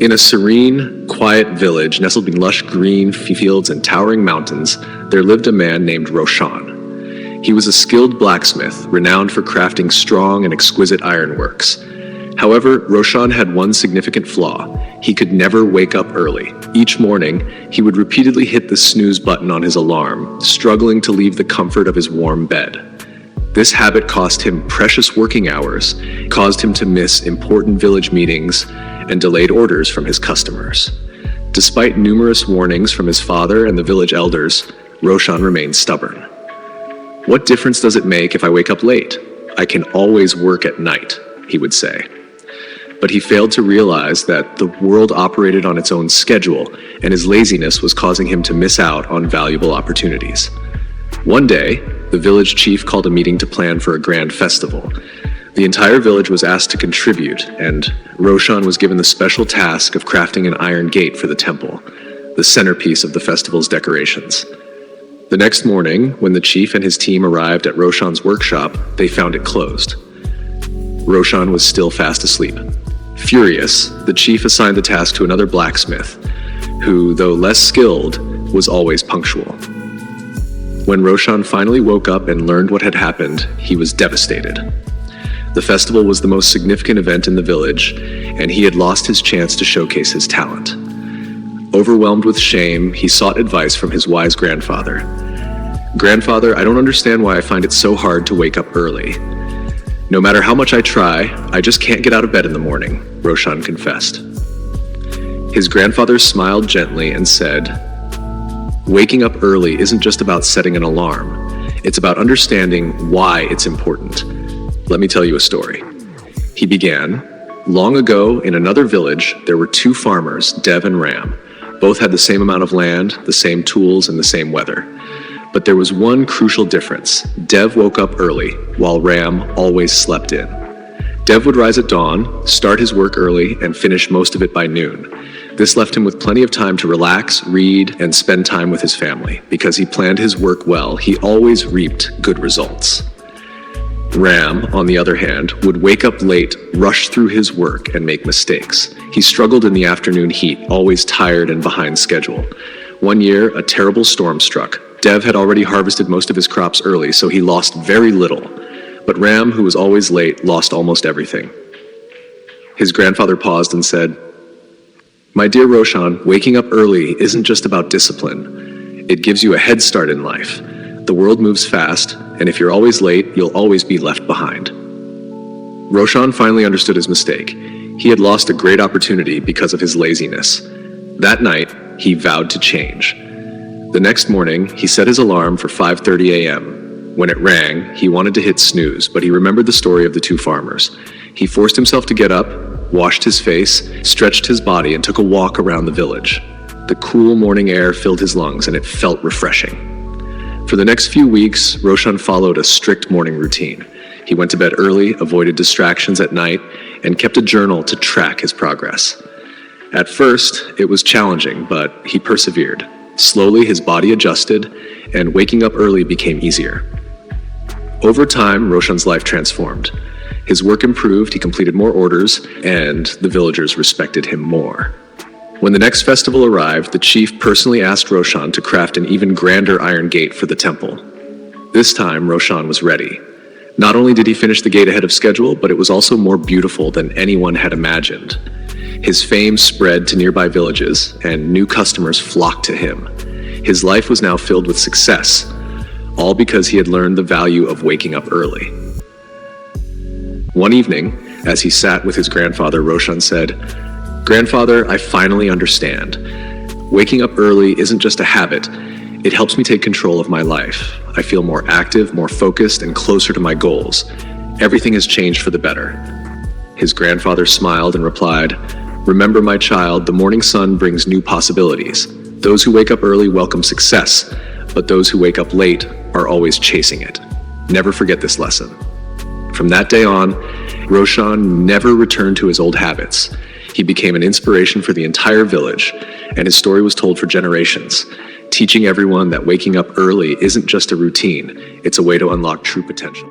In a serene, quiet village nestled between lush green fields and towering mountains, there lived a man named Roshan. He was a skilled blacksmith, renowned for crafting strong and exquisite ironworks. However, Roshan had one significant flaw. He could never wake up early. Each morning, he would repeatedly hit the snooze button on his alarm, struggling to leave the comfort of his warm bed. This habit cost him precious working hours, caused him to miss important village meetings, and delayed orders from his customers. Despite numerous warnings from his father and the village elders, Roshan remained stubborn. "What difference does it make if I wake up late? I can always work at night," he would say. But he failed to realize that the world operated on its own schedule, and his laziness was causing him to miss out on valuable opportunities. One day, the village chief called a meeting to plan for a grand festival. The entire village was asked to contribute, and Roshan was given the special task of crafting an iron gate for the temple, the centerpiece of the festival's decorations. The next morning, when the chief and his team arrived at Roshan's workshop, they found it closed. Roshan was still fast asleep. Furious, the chief assigned the task to another blacksmith, who, though less skilled, was always punctual. When Roshan finally woke up and learned what had happened, he was devastated. The festival was the most significant event in the village, and he had lost his chance to showcase his talent. Overwhelmed with shame, he sought advice from his wise grandfather. "Grandfather, I don't understand why I find it so hard to wake up early. No matter how much I try, I just can't get out of bed in the morning," Roshan confessed. His grandfather smiled gently and said, "Waking up early isn't just about setting an alarm. It's about understanding why it's important. Let me tell you a story." He began, "Long ago, in another village, there were two farmers, Dev and Ram. Both had the same amount of land, the same tools, and the same weather. But there was one crucial difference. Dev woke up early, while Ram always slept in. Dev would rise at dawn, start his work early, and finish most of it by noon. This left him with plenty of time to relax, read, and spend time with his family. Because he planned his work well, he always reaped good results. Ram, on the other hand, would wake up late, rush through his work, and make mistakes. He struggled in the afternoon heat, always tired and behind schedule. One year, a terrible storm struck. Dev had already harvested most of his crops early, so he lost very little. But Ram, who was always late, lost almost everything." His grandfather paused and said, "My dear Roshan, waking up early isn't just about discipline. It gives you a head start in life. The world moves fast, and if you're always late, you'll always be left behind." Roshan finally understood his mistake. He had lost a great opportunity because of his laziness. That night, he vowed to change. The next morning, he set his alarm for 5:30 a.m. When it rang, he wanted to hit snooze, but he remembered the story of the two farmers. He forced himself to get up, washed his face, stretched his body, and took a walk around the village. The cool morning air filled his lungs, and it felt refreshing. For the next few weeks, Roshan followed a strict morning routine. He went to bed early, avoided distractions at night, and kept a journal to track his progress. At first, it was challenging, but he persevered. Slowly, his body adjusted, and waking up early became easier. Over time, Roshan's life transformed. His work improved, he completed more orders, and the villagers respected him more. When the next festival arrived, the chief personally asked Roshan to craft an even grander iron gate for the temple. This time, Roshan was ready. Not only did he finish the gate ahead of schedule, but it was also more beautiful than anyone had imagined. His fame spread to nearby villages, and new customers flocked to him. His life was now filled with success, all because he had learned the value of waking up early. One evening, as he sat with his grandfather, Roshan said, "Grandfather, I finally understand. Waking up early isn't just a habit. It helps me take control of my life. I feel more active, more focused, and closer to my goals. Everything has changed for the better." His grandfather smiled and replied, "Remember, my child, the morning sun brings new possibilities. Those who wake up early welcome success, but those who wake up late are always chasing it. Never forget this lesson." From that day on, Roshan never returned to his old habits. He became an inspiration for the entire village, and his story was told for generations, teaching everyone that waking up early isn't just a routine, it's a way to unlock true potential.